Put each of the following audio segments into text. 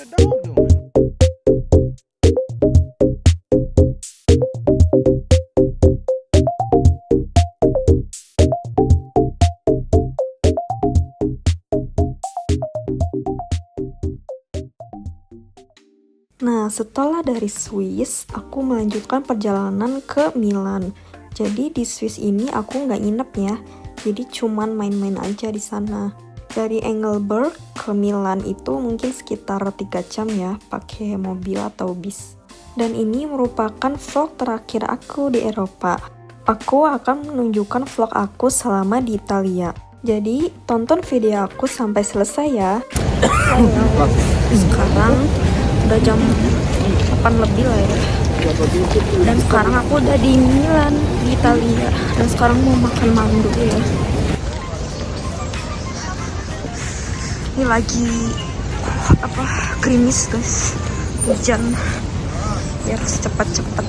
the dog doing? Nah, setelah dari Swiss, aku melanjutkan perjalanan ke Milan. Jadi di Swiss ini aku nggak nginep ya, jadi cuman main-main aja di sana. Dari Engelberg ke Milan itu mungkin sekitar 3 jam ya, pakai mobil atau bis. Dan ini merupakan vlog terakhir aku di Eropa. Aku akan menunjukkan vlog aku selama di Italia. Jadi tonton video aku sampai selesai ya. Sekarang udah jam 8 lebih lah ya, dan sekarang aku udah di Milan, di Italia, dan sekarang mau makan malam dulu ya. Ini lagi gerimis guys, hujan, ya harus cepat-cepat.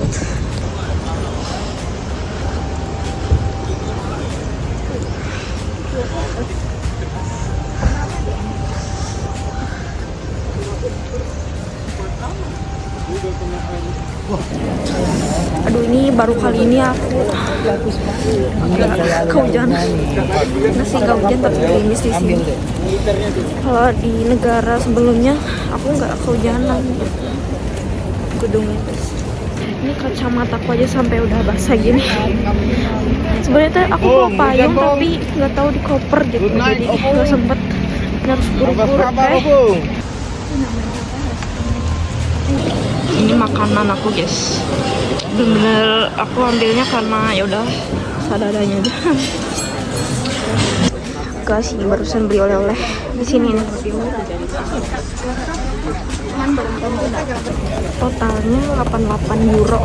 Aduh, ini baru kali ini aku nggak kehujanan. Masih nggak hujan tapi gerimis di sini. Kalau di negara sebelumnya aku nggak kehujanan gedungnya. Ini kacamata aku aja sampai udah basah gini. Sebenarnya aku bawa payung tapi nggak tahu di koper gitu, jadi nggak sempet, harus buru-buru. Ini makanan aku guys, bener-bener aku ambilnya karena ya udah seadanya aja. Guys, ini barusan beli oleh-oleh di sini nih. Totalnya 88 euro.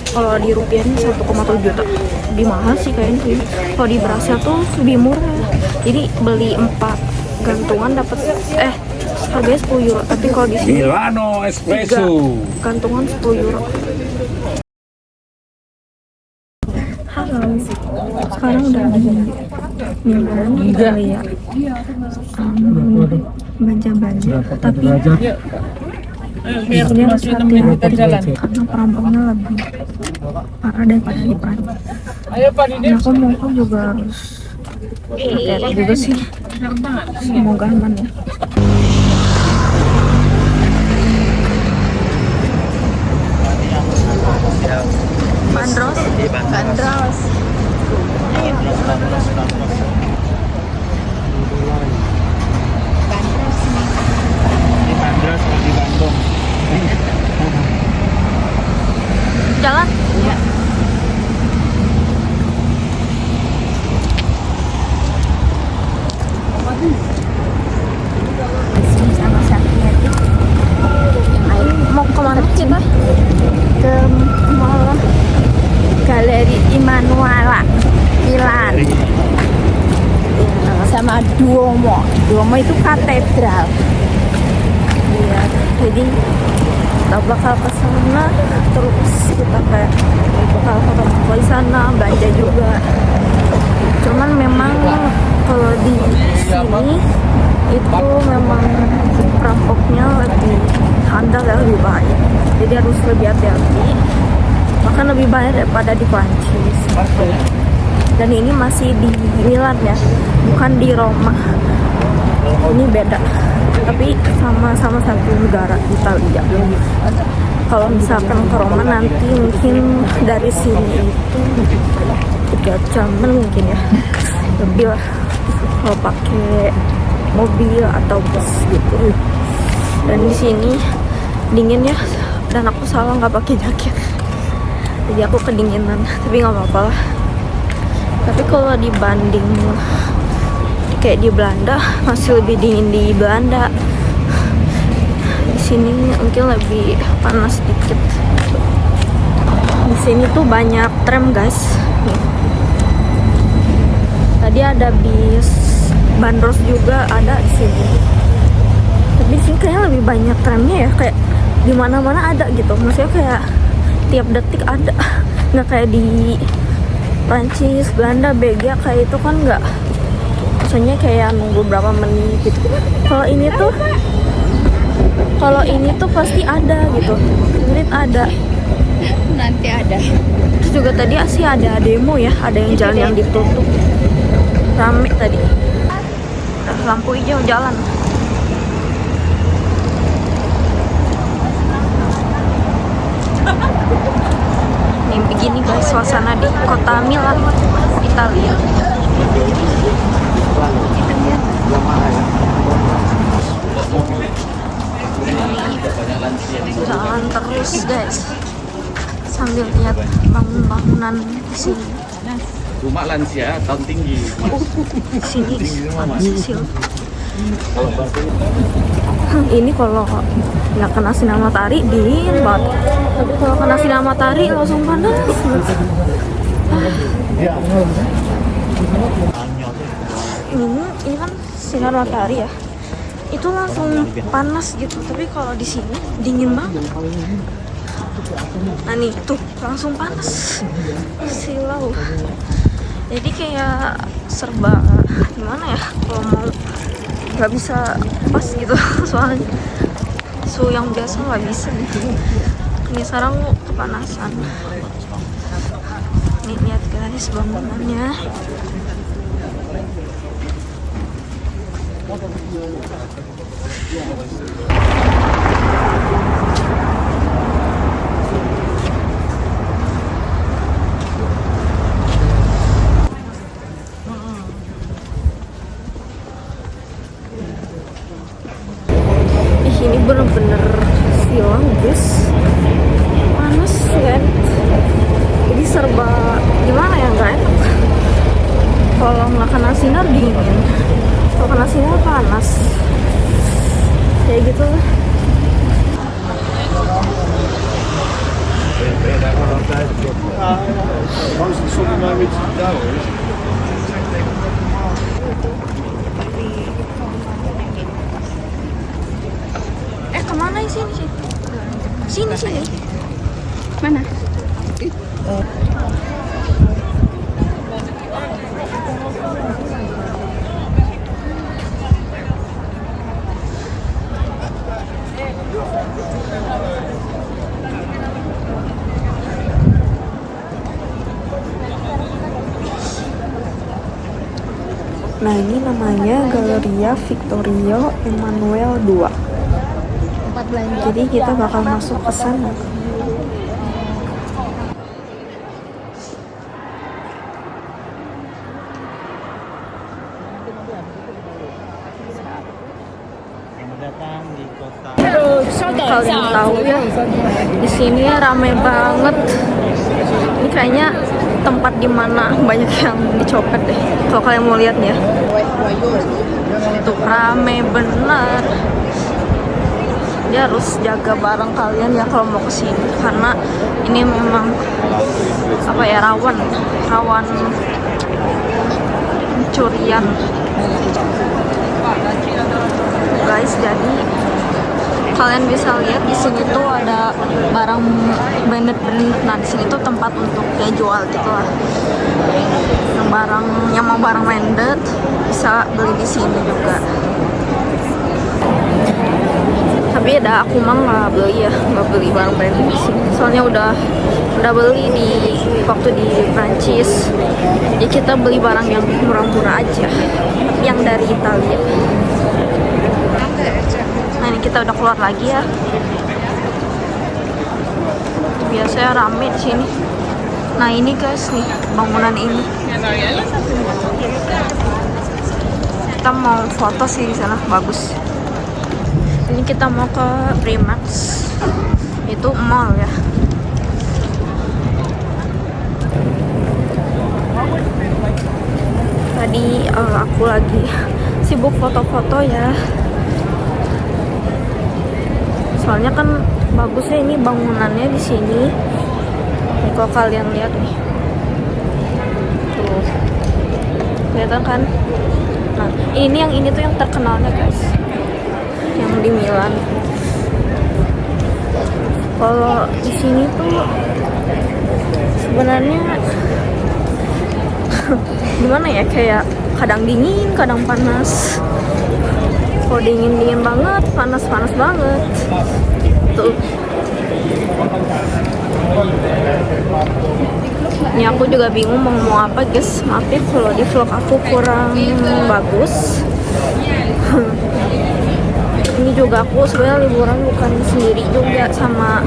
Kalau di rupiahnya 1,7 juta. Lebih mahal sih kayaknya. Kalau di Brasil tuh lebih murah. Jadi beli 4 gantungan dapat harganya 10 euro, tapi kalau di sini Milano Espresso gantungan 10 euro. Halo, sekarang udah di Milan, Italia. Banja-banja, tapi ini harus hati-hati karena perampoknya lebih parah daripada di Prancis. Nah, aku juga harus hati-hati juga sih. Semoga aman ya. Bandros. Di Bandros atau di Bandung? Jalan? Iya. Sama hati-hati. Mau kemana kita? Ke mall Galeri Immanuel Milan. Sama Duomo itu katedral. Iya, jadi kita bakal ke sana, terus kita kayak bakal foto-foto di sana, belanja juga. Cuman memang kalau di sini itu memang perampoknya lebih handal dan lebih baik, jadi harus lebih hati-hati, bahkan lebih banyak daripada di Prancis. Dan ini masih di Milan ya, bukan di Roma. Ini beda, tapi sama-sama satu negara, Italia. Kalau misalkan ke Roma nanti mungkin dari sini itu 3 jaman mungkin ya, lebih lah kalau pakai mobil atau bus gitu. Dan di sini dingin ya, dan aku salah nggak pakai jaket, jadi aku kedinginan, tapi nggak apa-apa lah. Tapi kalau dibanding kayak di Belanda, masih lebih dingin di Belanda. Di sini mungkin lebih panas sedikit. Di sini tuh banyak tram guys. Nih. Tadi ada bis Bandros juga ada di sini. Tapi sih kayaknya lebih banyak tramnya ya, kayak di mana-mana ada gitu. Maksudnya kayak tiap detik ada, nggak kayak di Prancis, Belanda, Belgia kayak itu kan nggak, maksudnya kayak nunggu berapa menit gitu. Kalau ini tuh kalau ini tuh pasti ada gitu, menit ada. Nanti ada. Terus juga tadi sih ada demo ya, ada yang jalan yang ditutup, rame tadi. Lampu hijau jalan. Nih begini guys suasana di kota Milan, Italia. Jalan terus guys, sambil lihat bangunan di sini. Rumah lansia tahun tinggi. Di sini ada sisil. Ini kalau nggak kena sinar matahari dingin banget, tapi kalau kena sinar matahari langsung panas. Ini kan sinar matahari ya, itu langsung panas gitu. Tapi kalau di sini dingin banget. Nah nih tuh langsung panas, silau. Jadi kayak serba gimana ya, kalau mau nggak bisa pas gitu soalnya suhu yang biasa nggak bisa nih. Ini sekarang kepanasan. Nih lihat guys bangunannya. Ini bener-bener silang guys, panas kan, jadi serba gimana ya, nggak enak. Kalau nggak kena sinar dingin, kalau kena sinar panas, kayak gitu lah. Kemana sini sih? Sini. Mana? Nah ini namanya Galleria Vittorio Emanuele II. Tempat belanja. Jadi kita bakal masuk ke sana. Selamat datang di kota. Kalian tahu ya, di sini rame banget. Ini kayaknya tempat dimana banyak yang dicopet deh. Kalau kalian mau lihat nih ya, itu rame bener. Dia harus jaga barang kalian ya kalau mau kesini, karena ini memang apa ya, rawan pencurian guys. Jadi kalian bisa lihat di sini tuh ada barang branded. Nah di sini tuh tempat untuk kayak jual gitu lah. Yang mau barang branded bisa beli di sini juga. Tapi ada aku mah nggak beli barang branded di sini. Soalnya udah beli di waktu di Prancis. Jadi kita beli barang yang murah-murah aja, tapi yang dari Italia. Nah ini kita udah keluar lagi ya. Biasanya rame di sini. Nah ini guys nih bangunan ini. Kita mau foto sih di sana, bagus. Ini kita mau ke Primax, itu mall ya. Tadi aku lagi sibuk foto-foto ya. Soalnya kan bagusnya ini bangunannya di sini. Nih, kalau kalian lihat nih, tuh, kelihatan kan? Nah, ini tuh yang terkenalnya guys, yang di Milan. Kalau di sini tuh sebenarnya gimana ya, kayak kadang dingin, kadang panas. kok dingin banget, panas banget. Tuh. Ini aku juga bingung mau ngomong apa guys. Maaf ya kalau di vlog aku kurang bagus. Ini juga aku sebenarnya liburan bukan sendiri juga, sama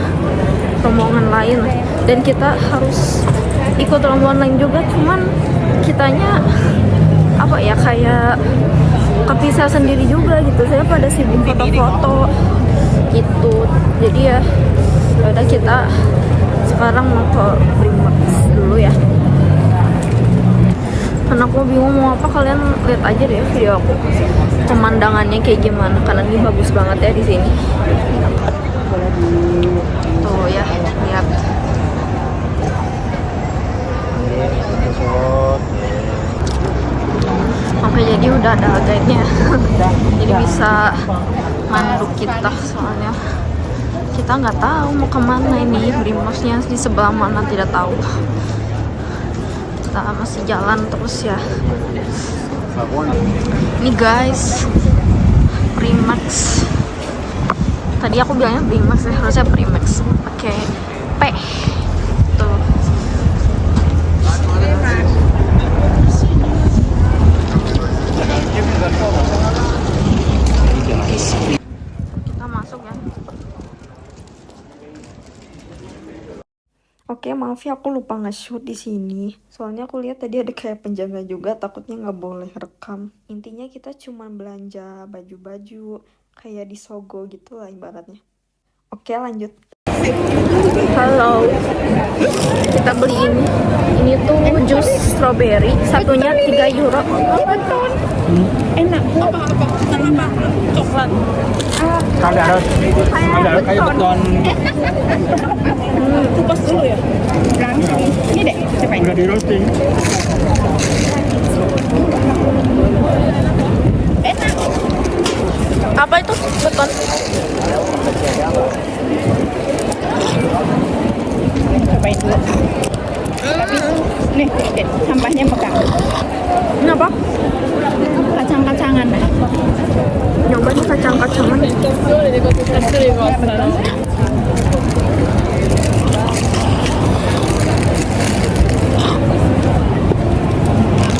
rombongan lain. Dan kita harus ikut rombongan lain juga, cuman kitanya apa ya, kayak kepisah sendiri juga gitu. Saya pada sibuk foto-foto gitu. Jadi ya udah, kita sekarang mau ke Primax dulu ya. Karena aku bingung mau apa, kalian lihat aja deh video aku. Pemandangannya kayak gimana, karena ini bagus banget ya di sini. Tuh ya, lihat. Oke, jadi udah ada guide-nya. Jadi bisa manduk kita, soalnya kita nggak tahu mau kemana ini. Primaxnya di sebelah mana tidak tahu. Kita masih jalan terus ya. Ini guys, Primax. Tadi aku bilangnya Primax ya, harusnya Primax. Pakai P. Tuh. Kita masuk ya. Oke, maaf ya aku lupa nge-shoot di sini. Soalnya aku lihat tadi ada kayak penjaga juga, takutnya nggak boleh rekam. Intinya kita cuma belanja baju-baju kayak di Sogo gitu lah ibaratnya. Oke, lanjut. Halo. Kita beli ini. Ini tuh jus strawberry, satunya 3 euro. Enak. Apa? Coklat. Ada kayak beton. Kupas dulu ya. Ini deh, cobain. Udah di roasting. Enak. Apa itu? Beton. Cobain dulu. Tapi nih, sampahnya pegang. Ini apa? Kacang-kacangan. Nyobain kacang-kacangan.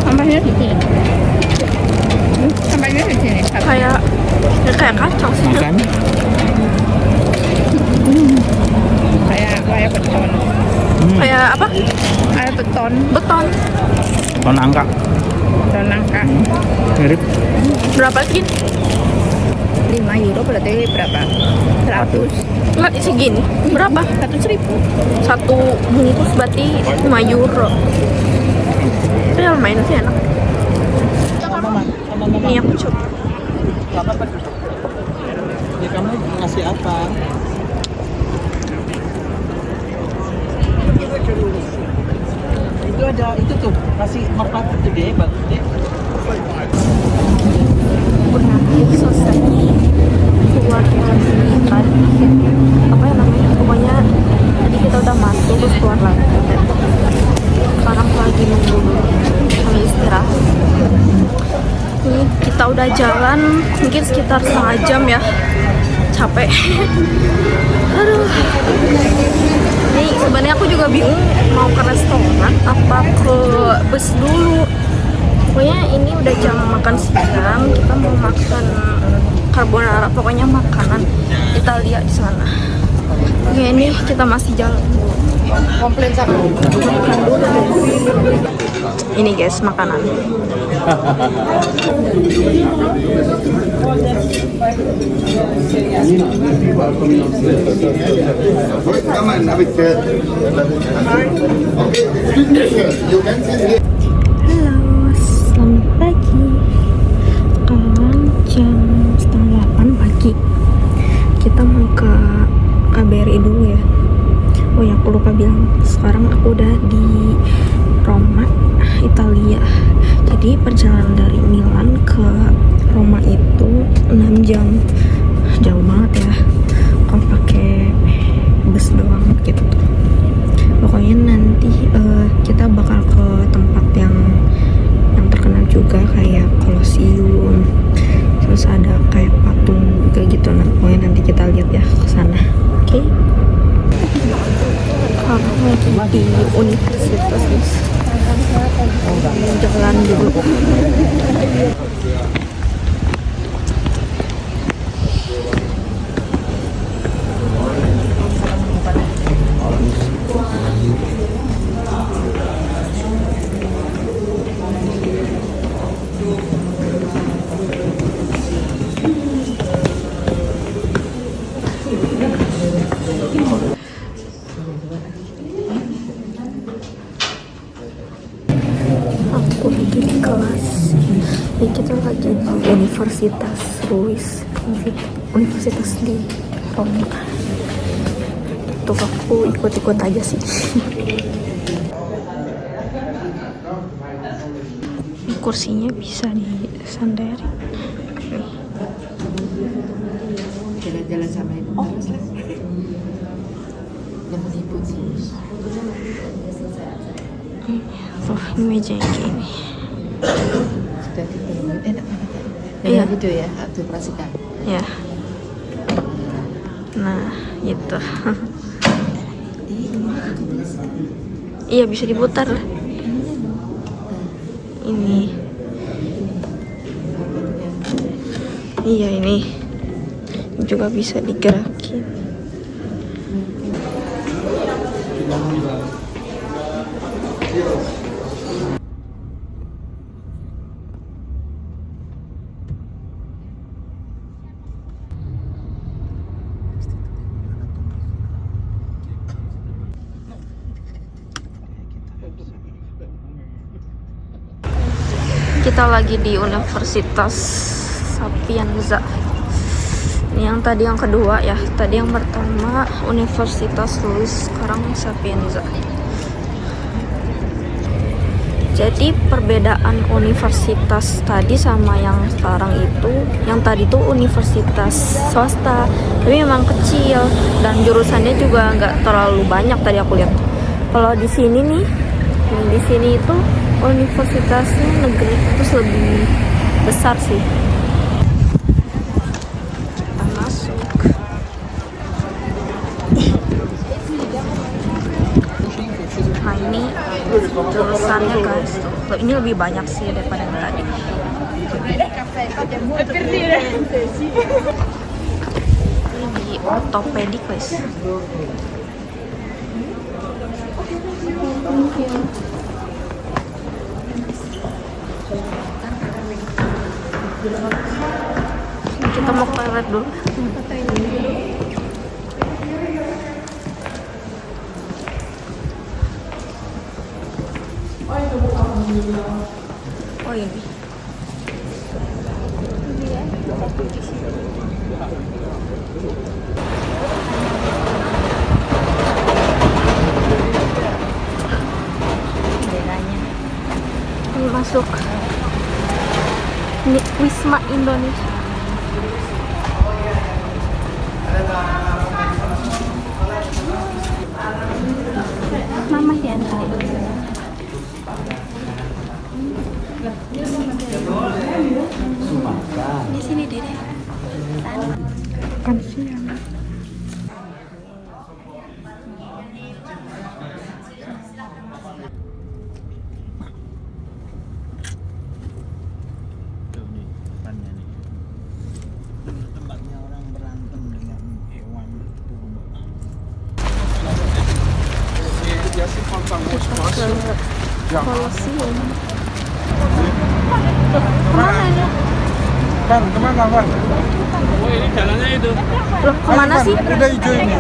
Sampahnya di sini. Sampahnya di sini. Kayak kacang sih. Makan. Kayak beton. Kayak apa? Kayak beton. Beton. Beton angka. Beton nangka. Mirip. Berapa sih? 5 euro berarti berapa? 100. Enggak segini. Berapa? 100.000. Satu bungkus berarti 5 euro. Ini lumayan sih, enak. Ini aku coba. Ya kamu ngasih apa? Itu ada itu tuh, kasih merpati tuh deh, bagus deh. Berakhir selesai keluar lagi tadi, apa ya namanya, pokoknya tadi kita udah masuk terus keluar lagi. Sekarang lagi nunggu dulu sambil istirahat. Ini kita udah jalan mungkin sekitar setengah jam ya, capek. Aduh, ini sebenarnya aku juga bingung mau ke restoran apa ke bus dulu. Pokoknya ini udah jam makan siang, kita mau makan carbonara, pokoknya makanan Italia di sana. Oke, ini kita masih jalan dulu. Komplain sama. Makan dulu guys. Ini guys makanan. Come on, have a chair. You can sit here. Halo, selamat pagi. Sekarang jam 7:30 pagi. Kita mau ke KBRI dulu ya. Oh ya, aku lupa bilang, sekarang aku udah di Roma, Italia. Jadi perjalanan dari Milan ke Roma itu 6 jam. Jauh banget ya kalau pakai bus doang gitu. Pokoknya nanti kita bakal ke tempat yang terkenal juga kayak Colosseum, terus ada kayak patung kayak gitu. Nah pokoknya nanti kita lihat ya ke sana. Oke. Kami di universitas jalan dulu. Aku lagi di kelas. Ini kita lagi di Universitas Ruiz, Universitas di Roma. Tuh aku ikut-ikut aja sih. Kursinya bisa disandarin. Jalan-jalan sama ibu terus lah. Jangan ibu sih. Tuh, ini meja yang kayak ini. Sudah dipenuhi. Enak banget. Iya. Gitu ya, dioperasikan. Ya. Nah, gitu. Iya, bisa diputar. Ini. Iya, ini juga bisa digerakin. Kita lagi di Universitas Sapienza. Ini yang tadi yang kedua ya. Tadi yang pertama Universitas Ruiz, sekarang Sapienza. Jadi perbedaan universitas tadi sama yang sekarang itu, yang tadi tuh universitas swasta, tapi memang kecil dan jurusannya juga nggak terlalu banyak tadi aku lihat. Kalau di sini nih, di sini itu universitasnya negeri terus lebih besar sih. Kita masuk. Nah ini jurusannya guys, tuh ini lebih banyak sih daripada yang tadi. Ini di ortopedik guys. Kita mau ke toilet dulu. Oh ini. Ini masuk. Ini Wisma Indonesia. Mama ya. Di sini Dede. Kan siang. Tempatnya orang berantem dengan hewan purba. Kolosium. Bang, kemana bang? Oh ini jalannya itu. Loh, kemana sih? Udah hijau ini.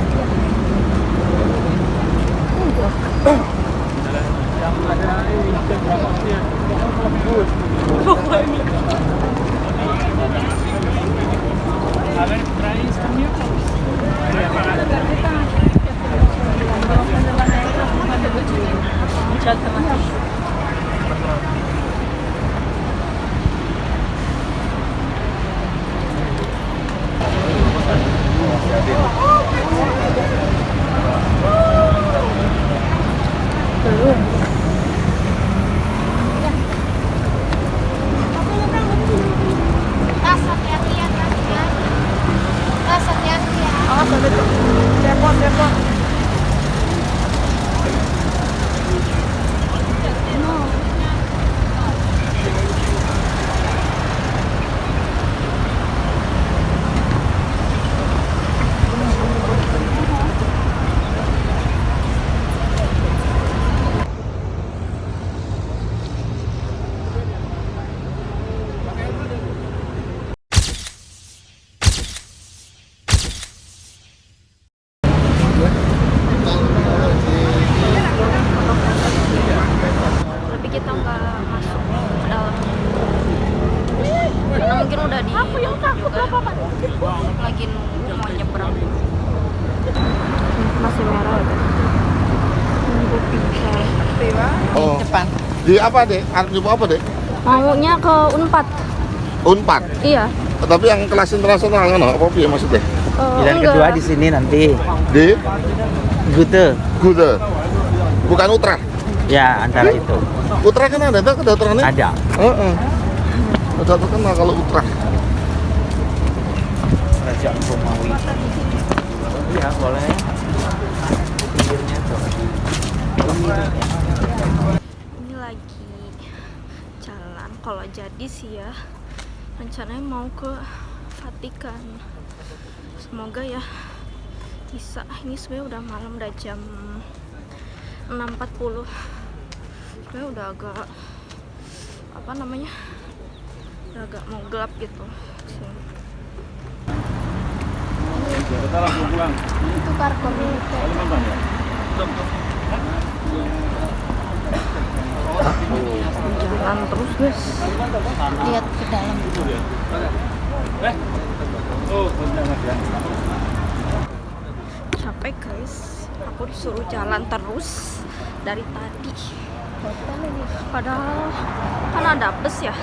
Tas hati-hati ya. Lagi nunggu mau nyebrang. Masih merah ya. Nunggu pizza. Oh. Depan. Di apa deh? Di apa deh? Maunya ke Unpad. Unpad. Iya. Tapi yang kelas internasional kan apa piye maksudnya? Pilihan kedua di sini nanti. Di Gute. Gude. Bukan Utrecht. Ya, antara itu. Utrecht kan ada tuh kedokterannya? Ada. Heeh. Udah terkenal kalau Utrecht. Kerajaan Romawi. Iya, boleh. Pinggirnya tuh. Ini lagi jalan. Kalau jadi sih ya, rencananya mau ke Vatikan. Semoga ya bisa. Ini sebenarnya udah malam, udah jam 6.40. Sebenarnya udah agak apa namanya? Udah agak mau gelap gitu. Sini. Kita langsung pulang. Itu kargo militer. Jalan terus guys. Lihat ke dalam. Oh, benar ya. Capek guys. Aku disuruh jalan terus dari tadi. Padahal kan ada bus ya.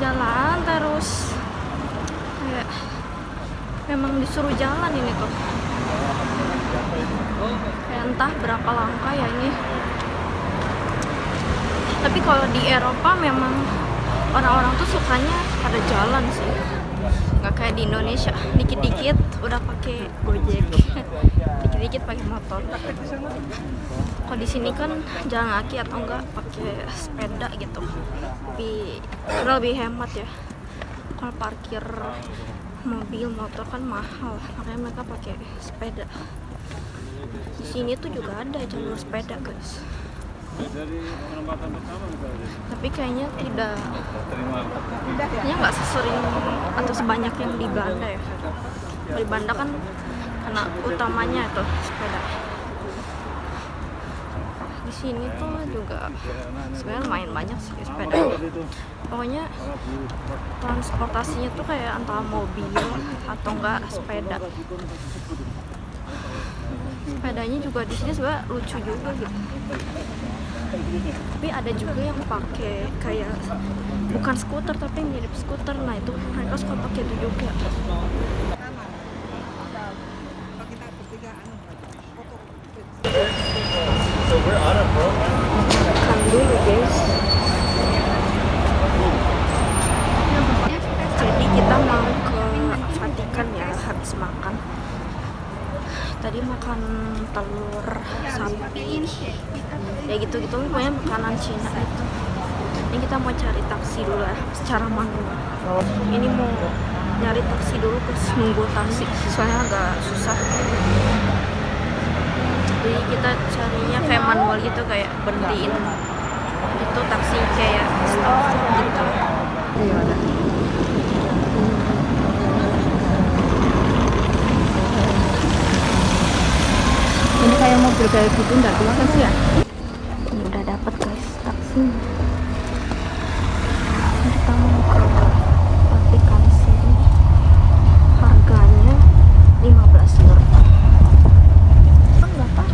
Jalan terus. Kayak memang disuruh jalan ini tuh. Kayak entah berapa langkah ya ini. Tapi kalau di Eropa memang orang-orang tuh sukanya pada jalan sih, nggak kayak di Indonesia. Dikit-dikit udah pakai Gojek, dikit-dikit pakai motor. Kalau di sini kan jalan kaki atau enggak pakai sepeda gitu, lebih hemat ya. Kalau parkir mobil motor kan mahal, makanya mereka pakai sepeda. Di sini tuh juga ada jalur sepeda guys. Dari penempatan pertama misalnya. Tapi kayaknya nggak sesering atau sebanyak yang di Belanda ya. Di Belanda kan karena utamanya itu sepeda. Di sini tuh juga sebenarnya lumayan banyak sih sepeda. Pokoknya transportasinya tuh kayak antara mobil atau enggak sepeda. Sepedanya juga di sini sebenarnya lucu juga gitu. Tapi ada juga yang pakai kayak bukan skuter tapi mirip skuter. Nah itu mereka suka pakai itu juga. Makan dulu guys. Jadi kita mau ke Vatikan ya habis makan. Tadi makan telur sapi ya gitu-gitu, pokoknya makanan Cina itu. Ini kita mau cari taksi dulu ya secara manual. Ini mau nyari taksi dulu, terus nunggu taksi soalnya agak susah. Jadi kita carinya kayak manual gitu, kayak berhentiin itu taksi kayak stop gitu. Ini kayak mobil kayak gitu, nggak keluar kan sih ya? Ini udah dapat guys taksi. Kita mau ke Vatikan sini. Harganya 15 euro. Kan nggak tahu.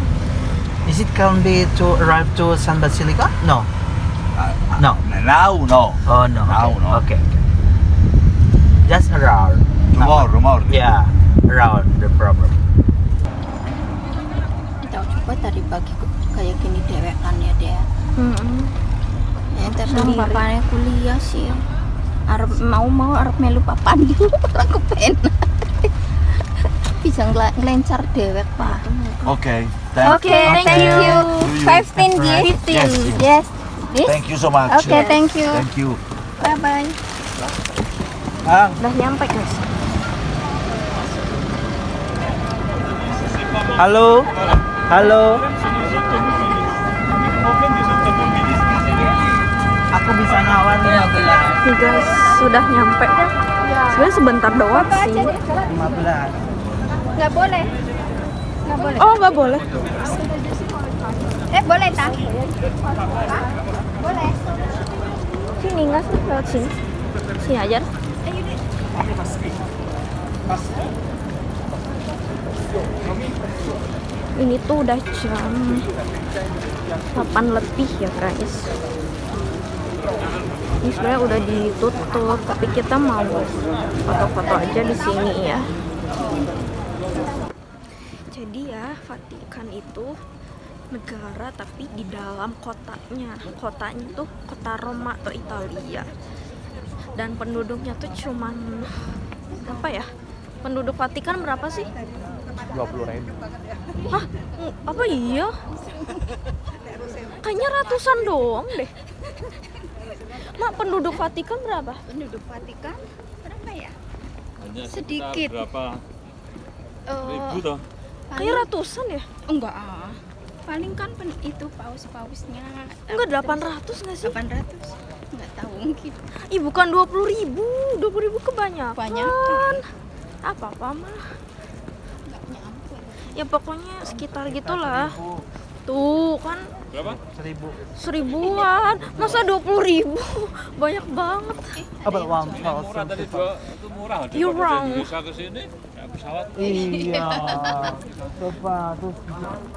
Is it counted to arrive to San Basilica? No. No. Now, no. Oh no. Now, Okay. no. Okay. Just around. Rumor. Yeah, around the problem. Kita coba tadi pagi kayak gini dewekan ya dia. Ya terus papanya kuliah sih. Arep mau arep melu papan gitu. Aku pengen. Bisa ngelencar dewek Pak. Okay. Oke, thank you. 15 years. 15. Yes. Thank you so much. Oke, thank you. Thank you. Bye bye. Udah nyampe guys. Halo. Halo. Aku bisa nawar 15. Nih guys, sudah nyampe. Sebenarnya sebentar doang sih. 15. Nggak boleh. Nggak boleh. Oh nggak boleh. Boleh tak? Boleh. Sini nggak sih lewat sini? Sini aja. Ini tuh udah jam 8 lebih ya guys. Ini sebenarnya udah ditutup, tapi kita mau foto-foto aja di sini ya. Jadi ya, Vatikan itu negara tapi di dalam kotanya. Kotanya tuh kota Roma atau Italia. Dan penduduknya tuh cuman apa ya? Penduduk Vatikan berapa sih? 20.000. Hah? Apa iya? Kayaknya ratusan doang deh. Mak, penduduk Vatikan berapa? Penduduk Vatikan berapa ya? Hanya Sedikit. berapa Eh, ribu toh? Kayak ratusan ya? enggak paling kan itu paus-pausnya Enggak, 800 nggak sih? 800 nggak tahu mungkin. Ih, bukan 20.000. 20.000 kebanyakan. Kebanyakan. Apa-apa mah. Nggak nyampe. Ya pokoknya sekitar gitulah. Tuh kan Berapa? 1000-an. Masa 20.000? Banyak banget. About one Murah tadi itu murah. You're Daripada wrong. dari Indonesia ke sini naik pesawat. Iya. Coba terus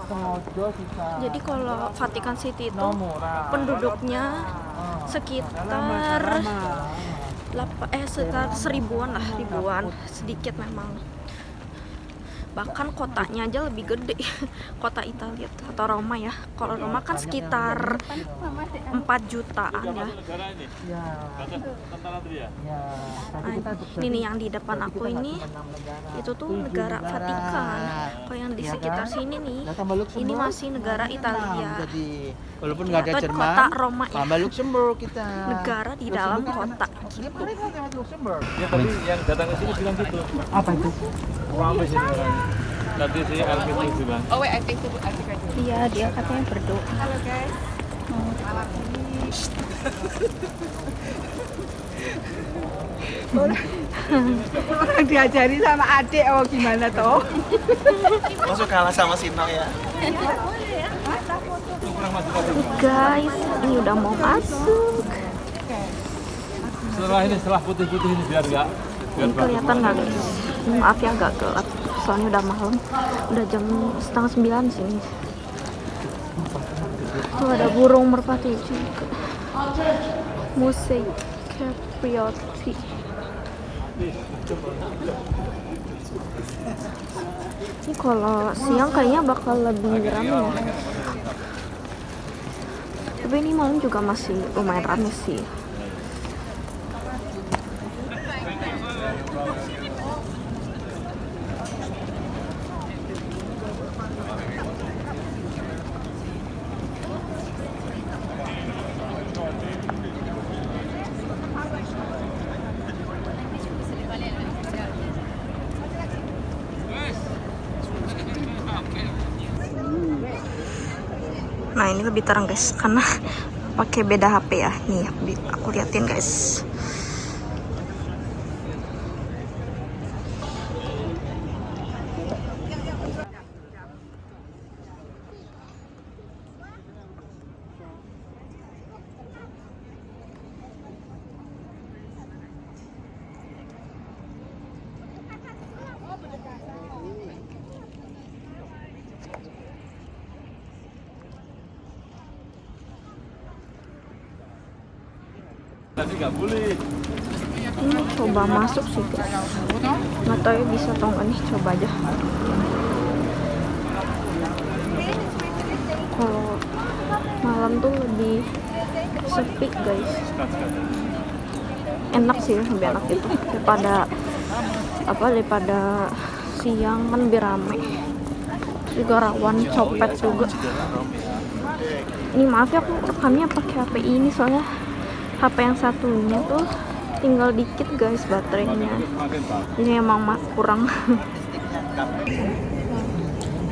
sengaja sisa. Jadi kalau Vatikan City itu murah. penduduknya sekitar sekitar 1000-an lah, ribuan, sedikit memang. Bahkan kotanya aja lebih gede. Kota Italia atau Roma ya. Kalau Roma kan sekitar 4 jutaan ya. Negara ini. Ya. Tentara itu ya. Ya. Nah, ini nih yang di depan aku ini, itu tuh negara Vatikan. Kalau yang di sekitar sini nih, ini masih negara Italia. Jadi walaupun nggak ada Atau Jerman, kota Roma ya. tambah Luxembourg kita. Negara di dalam kota. Dia paling kan lewat Luxembourg. Ya tadi yang datang ke sini bilang gitu. Apa itu? Ramai sini orang. Tadi si Alvin itu bilang. Oh wait, I think right here. Iya, dia katanya berdoa. Halo guys. Orang diajari sama adik, oh gimana toh? Masuk kalah sama Sino ya. Guys, ini udah mau masuk. Setelah putih-putih ini biar enggak. Ini kelihatan nggak guys? Maaf ya agak gelap. Soalnya udah malam. Udah jam 8:30 sini. Tuh ada burung merpati juga. Musik Capriotti. Ini kalau siang kayaknya bakal lebih ramai ya. Tapi ini malam juga masih lumayan ramai sih. Nah ini lebih terang guys, karena pakai beda HP ya. Nih aku liatin guys. Tadi nggak boleh. Ini coba masuk sih guys. Nggak tahu ya bisa atau nggak nih, coba aja. Kalau malam tuh lebih sepi guys. Enak sih ya, lebih enak itu daripada siang kan lebih rame. Juga rawan copet juga. Ini maaf ya aku rekamnya pakai HP ini soalnya HP yang satunya tuh tinggal dikit guys baterainya. Ini emang kurang.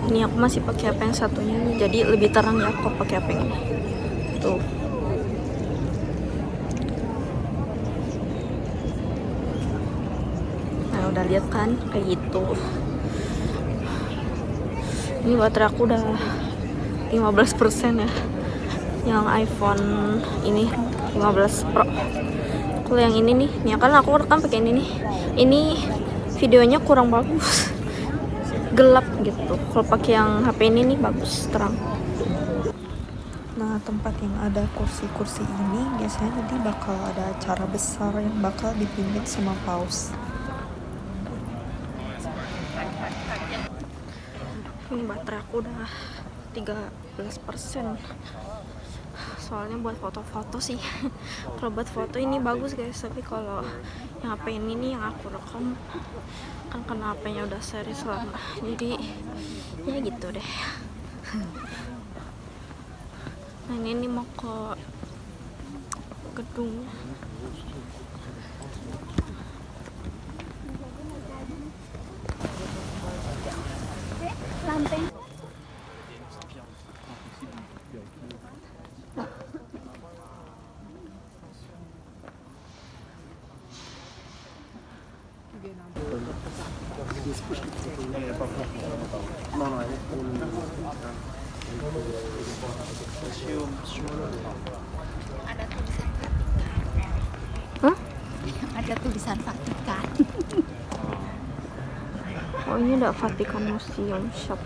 Ini aku masih pakai HP yang satunya nih, jadi lebih terang ya aku pakai HP ini. Tuh. Nah udah lihat kan kayak gitu. Ini baterai aku udah 15% ya. Yang iPhone ini 15 Pro. Kalau yang ini nih kan aku rekam pakai ini nih. Ini videonya kurang bagus, gelap gitu. Kalau pakai yang HP ini nih bagus, terang. Nah, tempat yang ada kursi-kursi ini biasanya nanti bakal ada acara besar yang bakal dipimpin sama paus. Ini baterai aku udah 13%. Soalnya buat foto-foto sih. Kalau buat foto ini bagus guys, tapi kalau yang HP ini nih yang aku rekam kan karena HP-nya udah series lama. Jadi ya gitu deh. Nah, ini mau ke gedung. Lantai. Ada tulisan Vatikan. Hah? Ada tulisan Vatikan. Oh, ini ada Vatikan Museum Shop.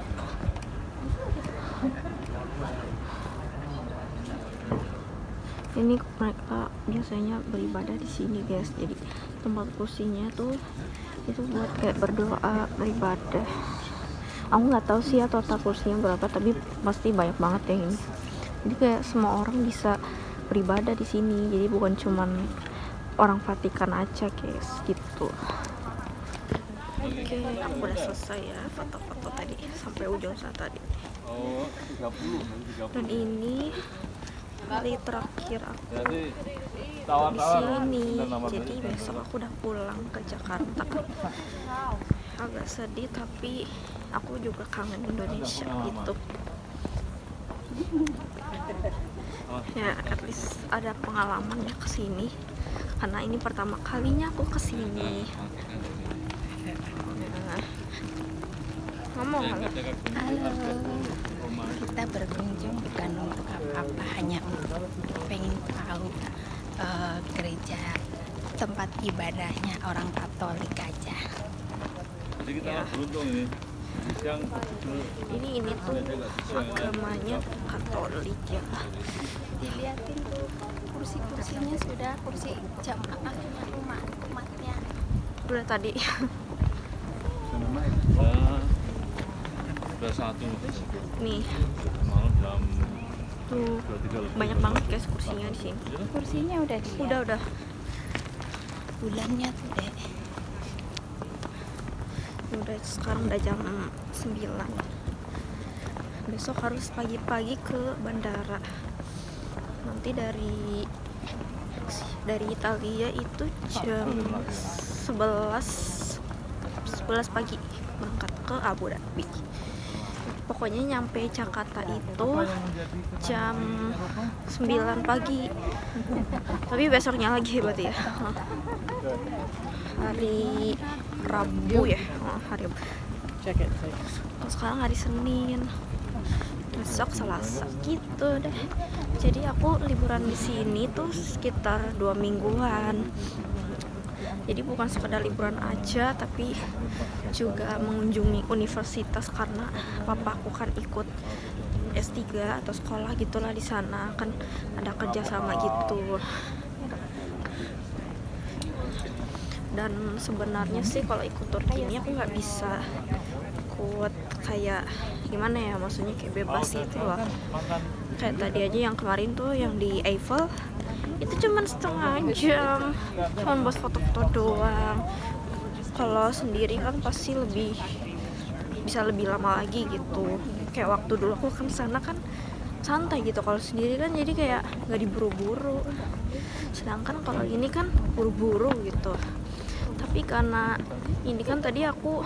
Ini mereka biasanya beribadah di sini guys. Jadi tempat kursinya tuh itu buat kayak berdoa, beribadah. Aku nggak tahu sih ya total kursinya berapa, tapi pasti banyak banget ya ini. Jadi kayak semua orang bisa beribadah di sini. Jadi bukan cuman orang Vatikan aja guys, gitu. Oke, aku udah selesai ya foto-foto tadi sampai ujung sana tadi. Oh, 30. Dan ini kali terakhir aku Jadi di tawar-tawar. sini. Jadi besok aku udah pulang ke Jakarta. Agak sedih tapi aku juga kangen Indonesia gitu. Ya, at least ada pengalaman ya kesini. Karena ini pertama kalinya aku kesini. Ngomong lah. Halo. Kita berkunjung bukan untuk apa-apa, hanya untuk pengen tahu gereja tempat ibadahnya orang Katolik aja. Jadi kita beruntung ini. Yang Ini tuh agamanya Katolik ya. Dilihatin tuh kursi-kursinya sudah kursi jamaahnya umatnya. Udah tadi. udah 1 Nih, malam jam tuh 23 banyak banget guys kursinya di sini. Kursinya udah dilihat. Udah. Bulannya tuh deh. Udah sekarang udah jam 9. Besok harus pagi-pagi ke bandara. Nanti dari Italia itu jam 11 pagi berangkat ke Abu Dhabi. Pokoknya nyampe Jakarta itu jam 9 pagi. Tapi besoknya lagi berarti ya. Hari Rabu ya. Hari Rabu. Sekarang hari Senin. Besok Selasa gitu deh. Jadi aku liburan di sini tuh sekitar 2 mingguan. Jadi bukan sekedar liburan aja, tapi juga mengunjungi universitas karena papaku kan ikut S3 atau sekolah gitulah di sana, kan ada kerjasama gitu. Dan sebenarnya sih kalau ikut tur ini aku nggak bisa ikut kayak gimana ya, maksudnya kayak bebas gitu loh. Kayak tadi aja yang kemarin tuh yang di Eiffel itu cuman setengah jam, cuman buat foto-foto doang. Kalau sendiri kan pasti bisa lebih lama lagi gitu. Kayak waktu dulu aku kan sana kan santai gitu, kalau sendiri kan jadi kayak nggak diburu-buru. Sedangkan kalau ini kan buru-buru gitu. Tapi karena ini kan tadi aku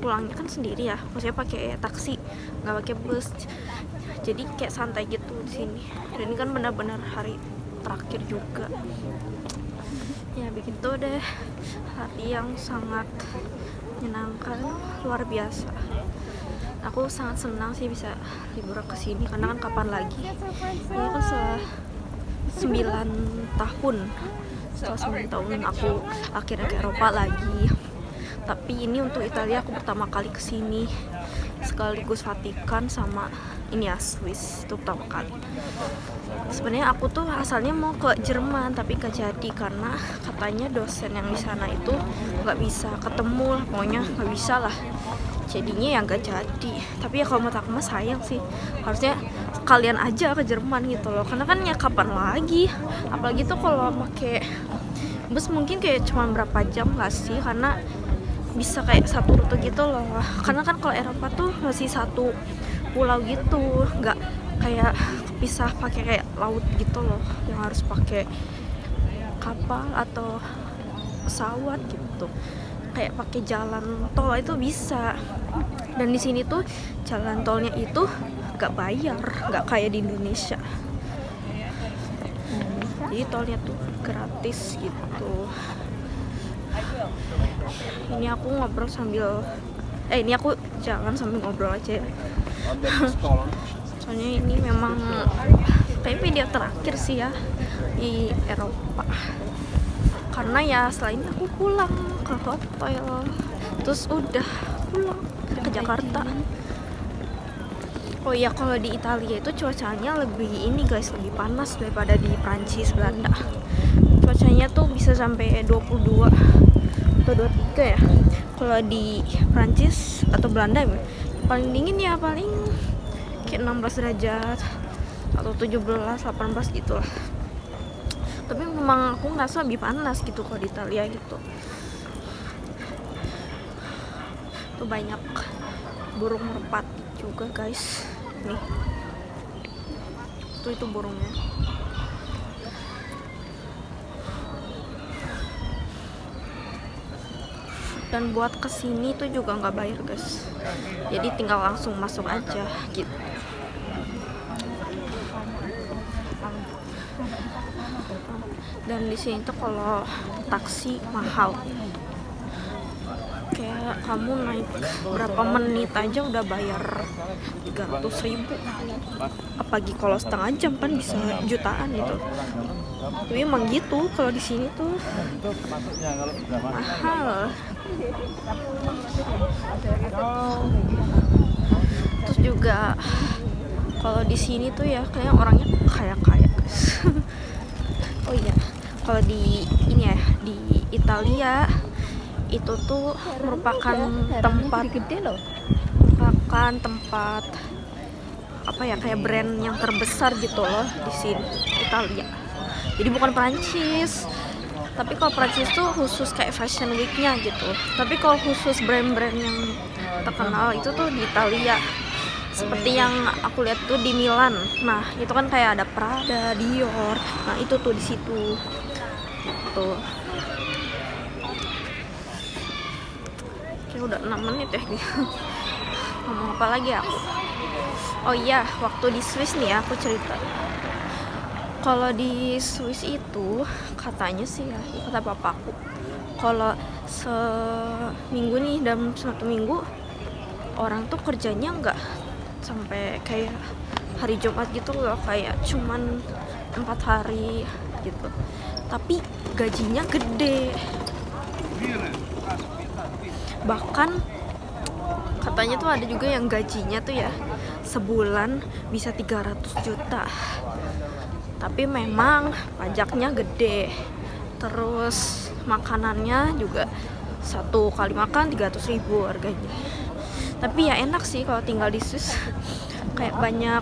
pulangnya kan sendiri ya, maksudnya pakai taksi, nggak pakai bus. Jadi kayak santai gitu di sini. Dan ini kan benar-benar hari terakhir juga. Ya begitu deh, hari yang sangat menyenangkan, luar biasa. Aku sangat senang sih bisa liburan ke sini karena kan kapan lagi? Ini kan setelah 9 tahun. Setelah 9 tahun aku akhirnya ke Eropa lagi. Tapi ini untuk Italia aku pertama kali kesini, sekaligus Vatikan sama ini ya Swiss itu pertama kali. Sebenarnya aku tuh asalnya mau ke Jerman tapi gak jadi karena katanya dosen yang di sana itu nggak bisa ketemu lah, pokoknya nggak bisa lah. Jadinya ya nggak jadi. Tapi ya kalau menurut aku mah sayang sih, harusnya kalian aja ke Jerman gitu loh, karena kan ya kapan lagi, apalagi tuh kalau pakai bus mungkin kayak cuma berapa jam nggak sih, karena bisa kayak satu rute gitu loh. Karena kan kalau Eropa tuh masih satu pulau gitu, nggak kayak kepisah pakai kayak laut gitu loh, yang harus pakai kapal atau pesawat gitu. Kayak pakai jalan tol itu bisa. Dan di sini tuh jalan tolnya itu nggak bayar, nggak kayak di Indonesia. Jadi tolnya tuh gratis gitu. Ini aku ngobrol sambil ini aku jalan sambil ngobrol aja ya. Soalnya ini memang kayak video terakhir sih ya di Eropa. Karena ya selain aku pulang ke hotel, terus udah pulang ke Jakarta. Oh iya, kalau di Italia itu cuacanya lebih ini guys, lebih panas daripada di Prancis, Belanda. Cuacanya tuh bisa sampai 22 atau 23 ya. Kalau di Prancis atau Belanda paling dingin ya paling kayak 16 derajat atau 17, 18 gitu lah. Tapi memang aku ngerasa lebih panas gitu kalau di Italia gitu. Tuh banyak burung merpati juga guys. Nih. Itu burungnya. Dan buat kesini tuh juga nggak bayar guys. Jadi tinggal langsung masuk aja gitu. Dan di sini tuh kalau taksi mahal. Kayak kamu naik berapa menit aja udah bayar 300.000. Apalagi kalau setengah jam kan bisa jutaan gitu. Tapi emang gitu kalau di sini tuh mahal. Terus juga kalau di sini tuh ya kayak orangnya kaya-kaya guys. Oh iya, kalau di ini ya di Italia itu tuh merupakan tempat apa ya, kayak brand yang terbesar gitu loh di sini Italia. Jadi bukan Prancis. Tapi kalau Prancis tuh khusus kayak fashion week-nya gitu. Tapi kalau khusus brand-brand yang terkenal itu tuh di Italia. Seperti yang aku lihat tuh di Milan. Nah, itu kan kayak ada Prada, Dior. Nah, itu tuh di situ. Tuh. Kayak udah 6 menit ya gitu. Ngomong apa lagi aku? Oh iya, waktu di Swiss nih ya aku cerita. Kalau di Swiss itu katanya sih ya, kata bapakku, kalau seminggu nih dalam 1 minggu orang tuh kerjanya nggak sampai kayak hari Jumat gitu loh, kayak cuman 4 hari gitu. Tapi gajinya gede. Bahkan katanya tuh ada juga yang gajinya tuh ya sebulan bisa 300 juta. Tapi memang pajaknya gede. Terus makanannya juga 1 kali makan 300.000 harganya. Tapi ya enak sih kalau tinggal di Swiss. Kayak banyak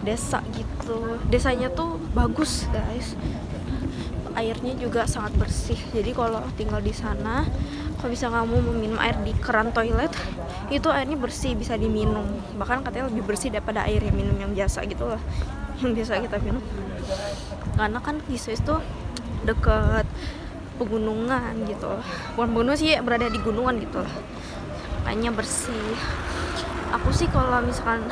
desa gitu. Desanya tuh bagus guys. Airnya juga sangat bersih. Jadi kalau tinggal di sana, kalau bisa kamu meminum air di keran toilet, itu airnya bersih, bisa diminum. Bahkan katanya lebih bersih daripada air yang minum yang biasa gitu lah, yang biasa kita minum. Karena kan di Swiss tuh deket pegunungan gitu lah. Bukan pegunungan sih, berada di gunungan gitu lah. Kayaknya bersih. Aku sih kalau misalkan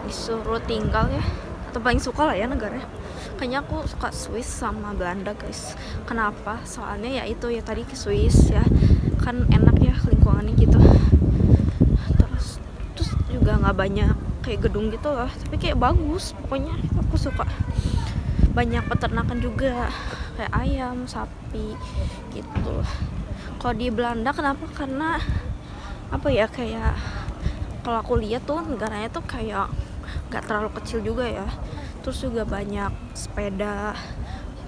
disuruh tinggal ya, atau paling suka lah ya negaranya, kayaknya aku suka Swiss sama Belanda guys. Kenapa? Soalnya ya itu ya tadi ke Swiss ya, kan enak ya lingkungannya gitu. Terus juga nggak banyak kayak gedung gitu loh, tapi kayak bagus. Pokoknya aku suka. Banyak peternakan juga, kayak ayam, sapi gitu. Kalau di Belanda kenapa? Karena apa ya, kayak kalau aku lihat tuh negaranya tuh kayak nggak terlalu kecil juga ya, terus juga banyak sepeda,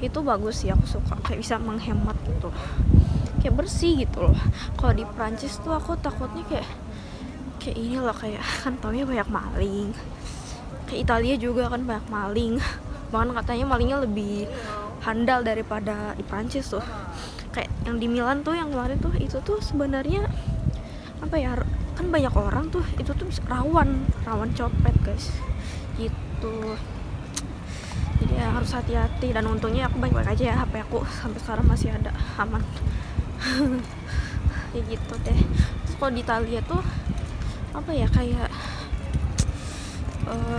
itu bagus sih, aku suka, kayak bisa menghemat gitu, kayak bersih gitu loh. Kalau di Prancis tuh aku takutnya kayak ini loh, kayak kan taunya banyak maling, kayak Italia juga kan banyak maling, bahkan katanya malingnya lebih handal daripada di Prancis tuh. Kayak yang di Milan tuh yang kemarin tuh, itu tuh sebenarnya apa ya, kan banyak orang tuh, itu tuh rawan copet guys gitu. Jadi ya harus hati-hati, dan untungnya aku baik-baik aja ya, HP aku sampai sekarang masih ada, aman. Kayak gitu deh. Terus kalau di Italia tuh apa ya, kayak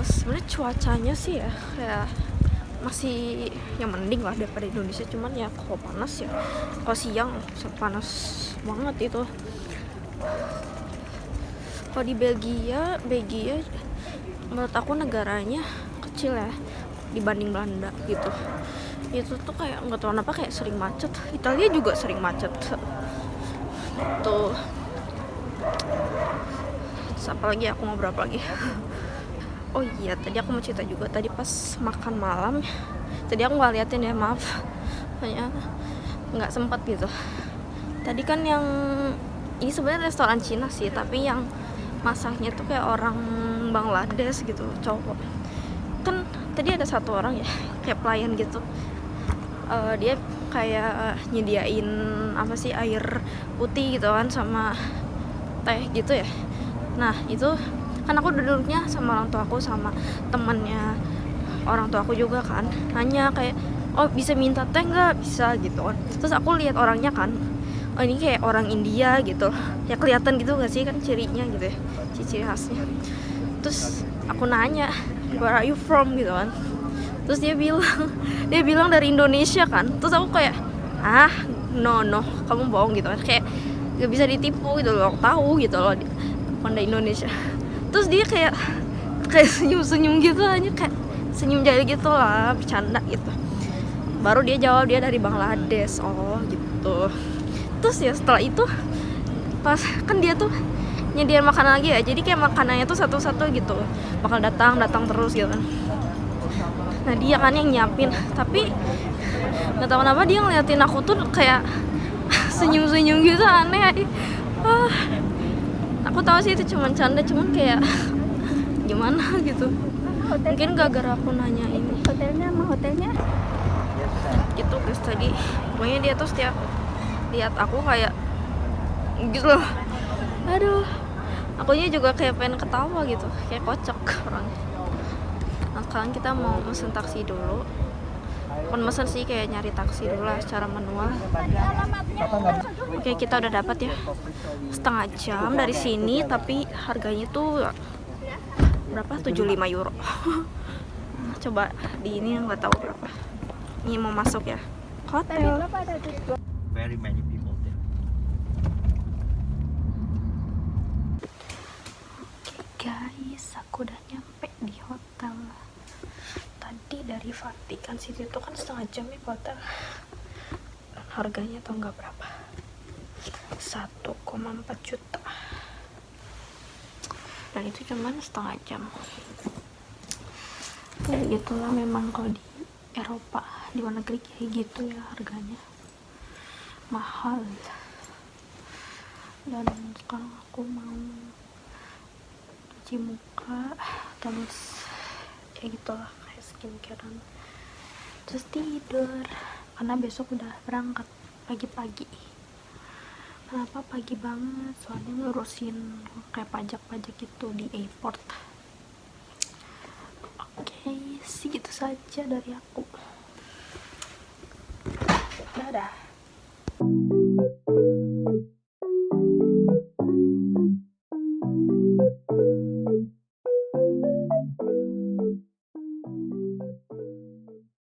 sebenarnya cuacanya sih ya kayak masih yang mending lah daripada Indonesia, cuman ya kalau panas ya, kalau siang panas banget itu. Kalau di Belgia menurut aku negaranya kecil ya dibanding Belanda gitu. Itu tuh kayak nggak tahu kenapa kayak sering macet. Italia juga sering macet tuh. Terus apa lagi, aku mau berapa lagi? Oh iya, tadi aku mau cerita juga, tadi pas makan malam tadi aku nggak liatin ya, maaf, kayaknya nggak sempat gitu. Tadi kan yang ini sebenarnya restoran Cina sih, tapi yang masaknya tuh kayak orang Bangladesh gitu, cowok. Kan tadi ada satu orang ya, kayak pelayan gitu, dia kayak nyediain apa sih, air putih gitu kan sama teh gitu ya. Nah itu kan aku duduknya sama orang tua aku sama temennya orang tua aku juga kan, nanya kayak, oh bisa minta teh nggak, bisa gitu kan. Terus aku lihat orangnya kan, oh ini kayak orang India gitu ya, kelihatan gitu nggak sih kan cirinya gitu ya, ciri khasnya. Terus aku nanya, where are you from gitu kan. Terus dia bilang dari Indonesia kan. Terus aku kayak, no kamu bohong gitu kan, kayak gak bisa ditipu gitu loh, tahu gitu loh bukan dari Indonesia. Terus dia kayak senyum gitu aja, kayak senyum jahil gitu lah, bercanda gitu. Baru dia jawab dia dari Bangladesh. Oh gitu. Terus ya setelah itu pas kan dia tuh nyediain makanan lagi ya, jadi kayak makanannya tuh satu-satu gitu bakal datang terus gitu kan. Nah dia kan yang nyiapin, tapi nggak tahu kenapa dia ngeliatin aku tuh kayak senyum gitu, aneh. Aku tahu sih itu cuma canda, cuman kayak gimana gitu. Mungkin gara-gara aku nanya ini hotelnya gitu guys. Tadi pokoknya dia tuh setiap lihat aku kayak gitu loh, aduh, akunya juga kayak pengen ketawa gitu, kayak kocak orangnya. Nah sekarang kita mau mesen taksi dulu, bukan mesen sih, kayak nyari taksi dulu lah secara manual. Oke, kita udah dapat ya, setengah jam dari sini, tapi harganya tuh berapa, 75 euro. Coba di ini nggak tahu berapa. Ini mau masuk ya hotel. Very many people there. Oke guys, aku udah nyampe di hotel. Tadi dari Vatikan City itu kan setengah jam ya ke hotel. Harganya tau nggak berapa? 1,4 juta. Dan itu cuman setengah jam. Ya gitulah memang kalau di Eropa, di luar negeri kayak gitu ya, harganya mahal. Dan sekarang aku mau cuci muka, terus kayak gitulah, kayak skincarean, terus tidur karena besok udah berangkat pagi-pagi. Kenapa pagi banget? Soalnya ngurusin kayak pajak-pajak itu di airport. Oke, segitu saja dari aku. Dadah.